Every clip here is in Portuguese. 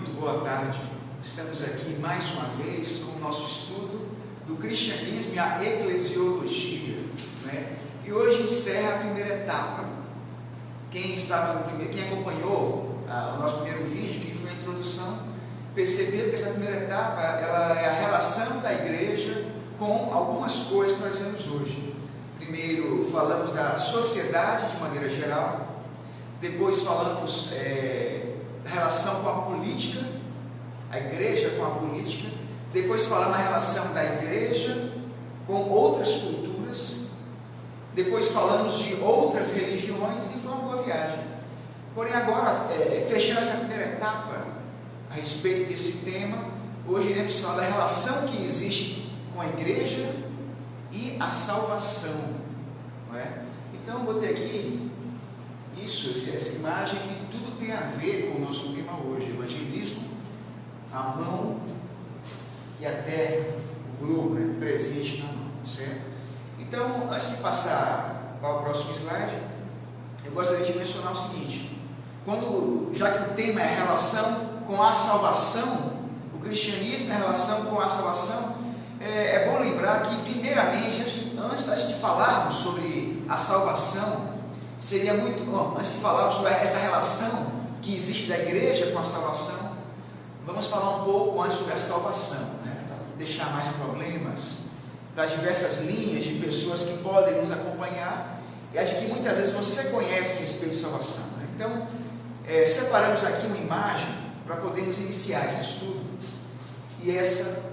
muito boa tarde. Estamos aqui mais uma vez com o nosso estudo do cristianismo e a eclesiologia, né? E hoje encerra a primeira etapa. Quem acompanhou o nosso primeiro vídeo, que foi a introdução, percebeu que essa primeira etapa ela é a relação da igreja com algumas coisas que nós vemos hoje. Primeiro falamos da sociedade de maneira geral, depois falamos da relação com a política, a igreja com a política, depois falamos da relação da igreja com outras culturas, depois falamos de outras religiões e foi uma boa viagem. Porém agora, fechando essa primeira etapa a respeito desse tema, hoje iremos falar da relação que existe com a igreja e a salvação, não é? Então eu botei aqui essa imagem que tudo tem a ver com o nosso tema hoje, evangelismo, a mão e até o globo, né, presente na mão, certo? Então, antes de passar para o próximo slide, eu gostaria de mencionar o seguinte: já que o tema é a relação com a salvação, o cristianismo é a relação com a salvação, é bom lembrar que, primeiramente, antes de falarmos sobre a salvação, seria muito bom, antes de falarmos sobre essa relação que existe da igreja com a salvação, vamos falar um pouco antes sobre a salvação, né? Para não deixar mais problemas das diversas linhas de pessoas que podem nos acompanhar, e acho que muitas vezes você conhece a respeito de salvação, né? Então, separamos aqui uma imagem para podermos iniciar esse estudo, e essa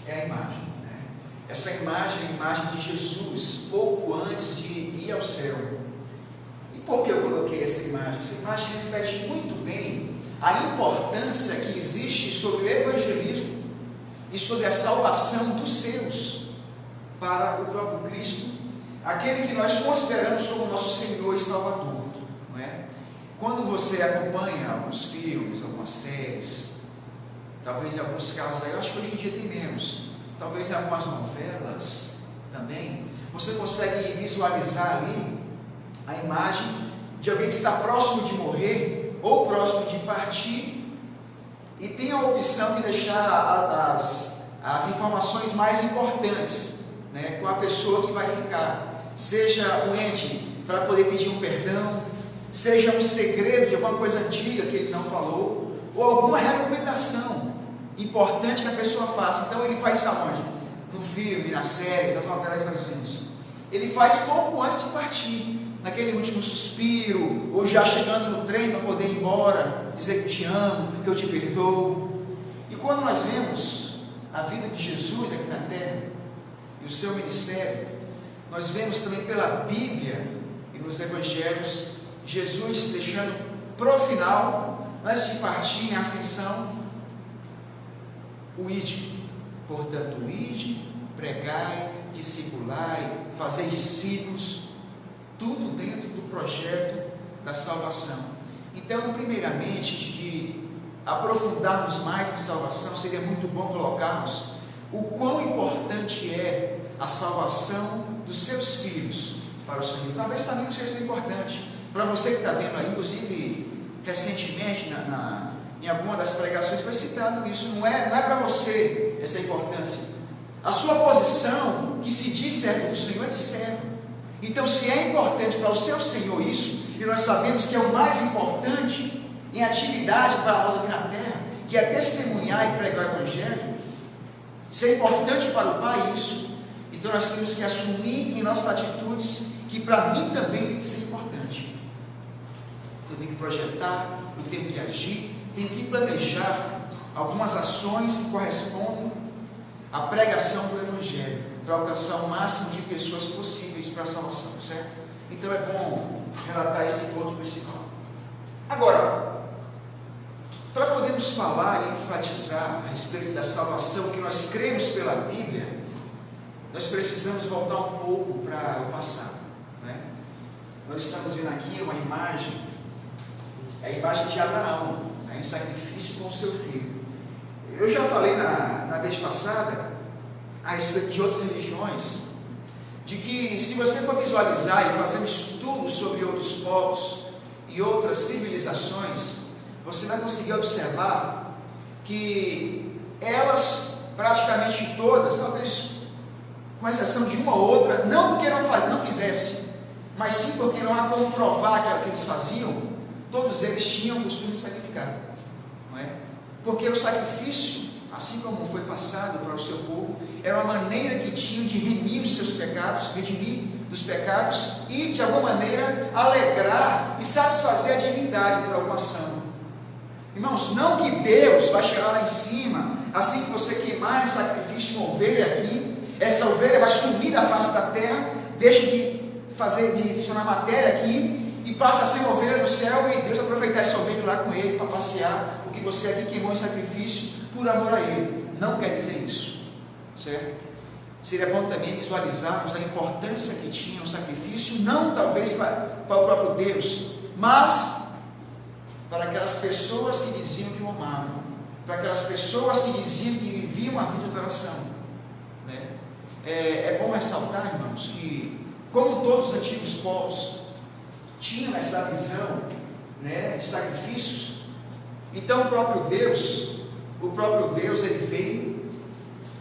é a imagem, né? Essa imagem é a imagem de Jesus pouco antes de ir ao céu. E por que eu coloquei essa imagem? Essa imagem reflete muito bem a importância que existe sobre o evangelismo e sobre a salvação dos seus para o próprio Cristo, aquele que nós consideramos como nosso Senhor e Salvador, não é? Quando você acompanha alguns filmes, algumas séries, talvez em alguns casos, eu acho que hoje em dia tem menos, talvez em algumas novelas também, você consegue visualizar ali a imagem de alguém que está próximo de morrer ou próximo de partir e tem a opção de deixar as informações mais importantes, né, com a pessoa que vai ficar, seja um ente para poder pedir um perdão, seja um segredo de alguma coisa antiga que ele não falou, ou alguma recomendação importante que a pessoa faça. Então ele faz isso aonde? No filme, nas séries, nas novelas nós vemos. Ele faz pouco antes de partir, naquele último suspiro, ou já chegando no trem para poder ir embora, dizer que te amo, que eu te perdoo. E quando nós vemos a vida de Jesus aqui na terra, e o seu ministério, nós vemos também pela Bíblia e nos Evangelhos, Jesus deixando pro final, antes de partir em ascensão, o ide. Portanto, o ide, pregai, discipulai, fazei discípulos, tudo dentro do projeto da salvação. Então, primeiramente, antes de aprofundarmos mais em salvação, seria muito bom colocarmos o quão importante é a salvação dos seus filhos para o Senhor. Talvez para mim não seja tão importante, para você que está vendo aí, inclusive recentemente em alguma das pregações foi citado isso. Não é para você essa importância. A sua posição, que se diz servo do Senhor, é de servo. Então, se é importante para o seu Senhor isso, e nós sabemos que é o mais importante em atividade para nós aqui na terra, que é testemunhar e pregar o Evangelho, se é importante para o Pai isso, então nós temos que assumir em nossas atitudes que para mim também tem que ser importante. Eu tenho que projetar, eu tenho que agir, tenho que planejar algumas ações que correspondem à pregação do Evangelho, para alcançar o máximo de pessoas possíveis para a salvação, certo? Então é bom relatar esse ponto principal. Agora, para podermos falar e enfatizar a respeito da salvação que nós cremos pela Bíblia, nós precisamos voltar um pouco para o passado, né? Nós estamos vendo aqui uma imagem, a imagem de Abraão, né, em sacrifício com o seu filho. Eu já falei na vez passada a respeito de outras religiões, de que se você for visualizar e fazer um estudo sobre outros povos e outras civilizações, você vai conseguir observar que elas, praticamente todas, talvez com exceção de uma ou outra, não porque não fizesse, mas sim porque não há como provar aquilo que eles faziam, todos eles tinham o costume de sacrificar, não é? Porque o sacrifício, assim como foi passado para o seu povo, era uma maneira que tinham de remir os seus pecados, redimir dos pecados e de alguma maneira alegrar e satisfazer a divindade por alguma ação. Irmãos, não que Deus vai chegar lá em cima, assim que você queimar em sacrifício uma ovelha aqui, essa ovelha vai sumir da face da terra, deixa de adicionar matéria aqui e passa a ser uma ovelha no céu, e Deus aproveitar essa ovelha lá com ele para passear, porque você aqui queimou em sacrifício por amor a ele. Não quer dizer isso, certo? Seria bom também visualizarmos a importância que tinha o sacrifício, não talvez para o próprio Deus, mas para aquelas pessoas que diziam que o amavam, para aquelas pessoas que diziam que viviam a vida de oração, né? É bom ressaltar, irmãos, que como todos os antigos povos tinham essa visão, né, de sacrifícios, então o próprio Deus ele veio,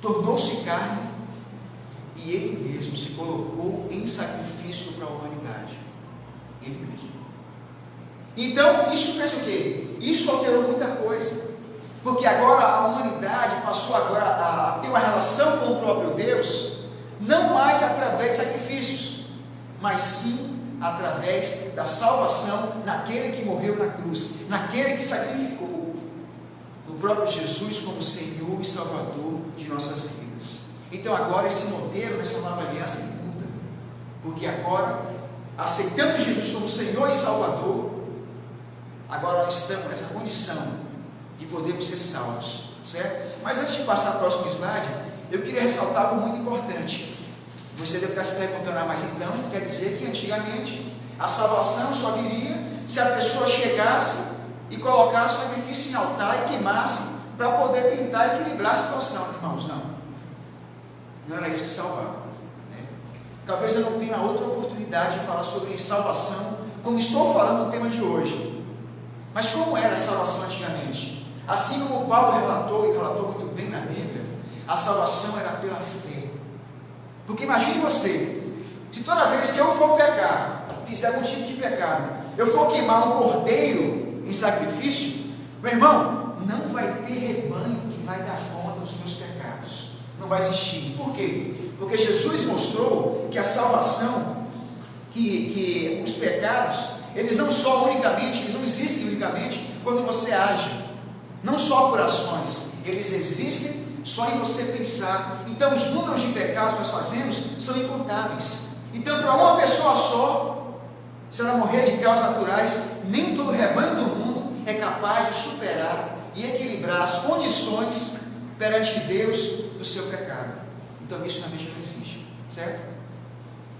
tornou-se carne, e ele mesmo se colocou em sacrifício para a humanidade, ele mesmo. Então isso fez o quê? Isso alterou muita coisa, porque agora a humanidade passou agora a ter uma relação com o próprio Deus, não mais através de sacrifícios, mas sim através da salvação naquele que morreu na cruz, naquele que sacrificou o próprio Jesus como Senhor e Salvador de nossas vidas. Então agora esse modelo dessa nova aliança muda, porque agora, aceitando Jesus como Senhor e Salvador, agora nós estamos nessa condição de podermos ser salvos, certo? Mas antes de passar para o próximo slide, eu queria ressaltar algo muito importante. Você deve estar se perguntando, mas então quer dizer que antigamente a salvação só viria se a pessoa chegasse e colocasse o sacrifício em altar e queimasse para poder tentar equilibrar a situação. Irmãos, não era isso que salvava, né? Talvez eu não tenha outra oportunidade de falar sobre salvação como estou falando no tema de hoje. Mas como era a salvação antigamente? Assim como Paulo relatou, e relatou muito bem na Bíblia, a salvação era pela fé. Porque imagine você, se toda vez que eu for pecar, fizer algum tipo de pecado, eu for queimar um cordeiro em sacrifício, meu irmão, não vai ter rebanho que vai dar conta dos meus pecados, não vai existir. Por quê? Porque Jesus mostrou que a salvação, que os pecados, eles não existem unicamente quando você age, não só por ações, eles existem só em você pensar. Então os números de pecados que nós fazemos são incontáveis. Então para uma pessoa só, se ela morrer de causas naturais, nem todo rebanho do mundo é capaz de superar e equilibrar as condições perante Deus do seu pecado. Então isso na mente não existe, certo?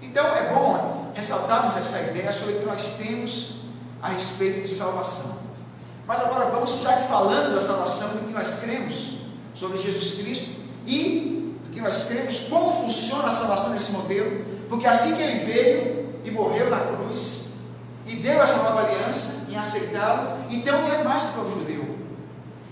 Então é bom ressaltarmos essa ideia sobre o que nós temos a respeito de salvação. Mas agora vamos, já que falando da salvação, do que nós cremos sobre Jesus Cristo e do que nós cremos, como funciona a salvação nesse modelo, porque assim que ele veio e morreu na cruz e deu essa nova aliança em aceitá-lo, então não é mais para o povo judeu.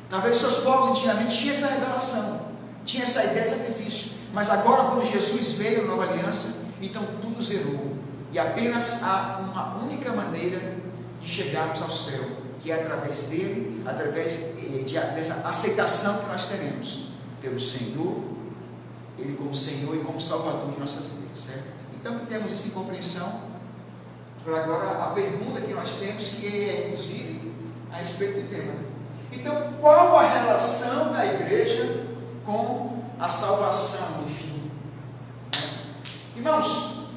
Talvez seus povos antigamente tinham essa revelação, tinha essa ideia de sacrifício, mas agora quando Jesus veio na nova aliança, então tudo zerou, e apenas há uma única maneira de chegarmos ao céu, que é através dele, através dessa aceitação que nós teremos pelo Senhor, ele como Senhor e como Salvador de nossas vidas, certo? Então que temos isso em compreensão, para agora a pergunta que nós temos, que é inclusive a respeito do tema. Então, qual a relação da igreja com a salvação, enfim? Irmãos,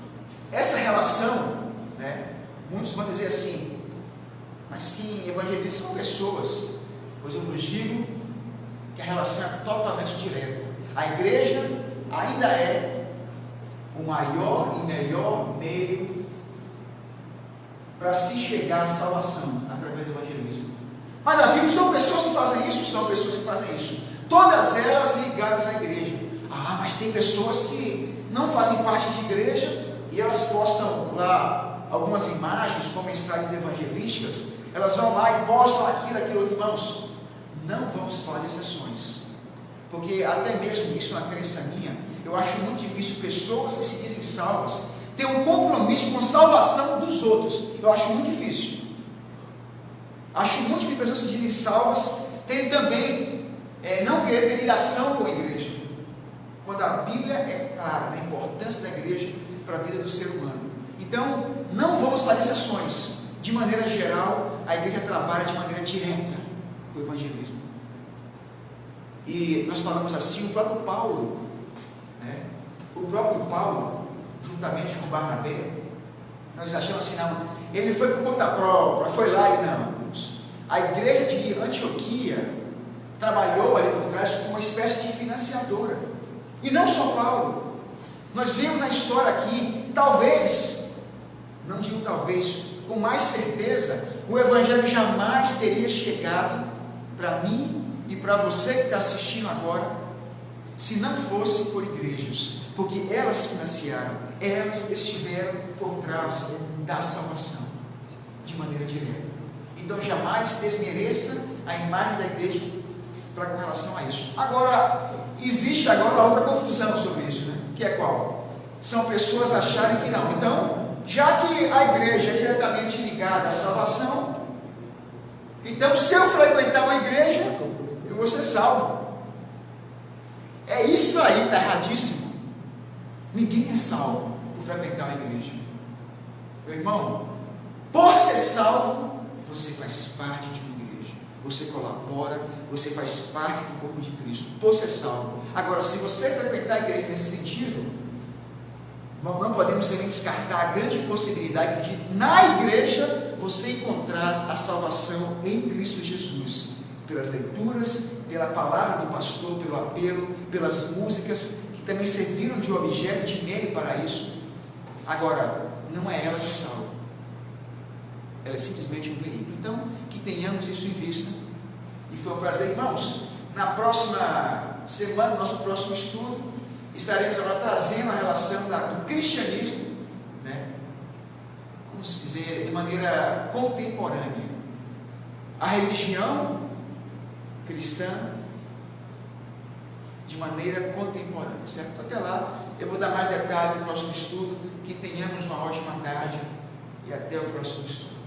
essa relação, né, muitos vão dizer assim, mas quem evangeliza são pessoas, pois eu vos digo que a relação é totalmente direta. A igreja ainda é o maior e melhor meio para se chegar à salvação através do evangelismo. Mas Davi, não são pessoas que fazem isso? São pessoas que fazem isso, todas elas ligadas à igreja. Mas tem pessoas que não fazem parte de igreja e elas postam lá algumas imagens com mensagens evangelísticas, elas vão lá e postam aquilo, irmãos. não vamos falar de exceções, porque até mesmo isso é uma crença minha. Eu acho muito difícil pessoas que se dizem salvas ter um compromisso com a salvação dos outros. Eu acho muito difícil. Acho muito difícil pessoas que se dizem salvas terem também não querer ter ligação com a igreja, quando a Bíblia é clara na importância da igreja para a vida do ser humano. Então, não vamos fazer exceções. De maneira geral, a igreja trabalha de maneira direta com o evangelismo. E nós falamos assim, o próprio Paulo, juntamente com Barnabé, nós achamos assim, não, ele foi por conta própria, foi lá e não. A igreja de Antioquia trabalhou ali por trás como uma espécie de financiadora. E não só Paulo. Nós vemos na história aqui, talvez, não digo talvez, com mais certeza, o evangelho jamais teria chegado para mim e para você que está assistindo agora, se não fosse por igrejas, porque elas financiaram, elas estiveram por trás da salvação, de maneira direta. Então jamais desmereça a imagem da igreja com relação a isso. Agora, existe agora outra confusão sobre isso, né? Que é qual? São pessoas acharem que não. Então, já que a igreja é diretamente ligada à salvação, então se eu frequentar uma igreja, eu vou ser salvo. É isso aí, está erradíssimo. Ninguém é salvo por frequentar uma igreja. Meu irmão, por ser salvo, você faz parte de uma igreja. Você colabora, você faz parte do corpo de Cristo, por ser salvo. Agora, se você frequentar a igreja nesse sentido, não podemos também descartar a grande possibilidade de, na igreja, você encontrar a salvação em Cristo Jesus, pelas leituras, pela palavra do pastor, pelo apelo, pelas músicas, que também serviram de objeto, de meio para isso. Agora, não é ela que salva, ela é simplesmente um veículo. Então, que tenhamos isso em vista. E foi um prazer, irmãos. Na próxima semana, no nosso próximo estudo, estaremos agora trazendo a relação do cristianismo, vamos dizer, de maneira contemporânea, a religião cristã de maneira contemporânea, certo? Até lá, eu vou dar mais detalhes no próximo estudo. Que tenhamos uma ótima tarde e até o próximo estudo.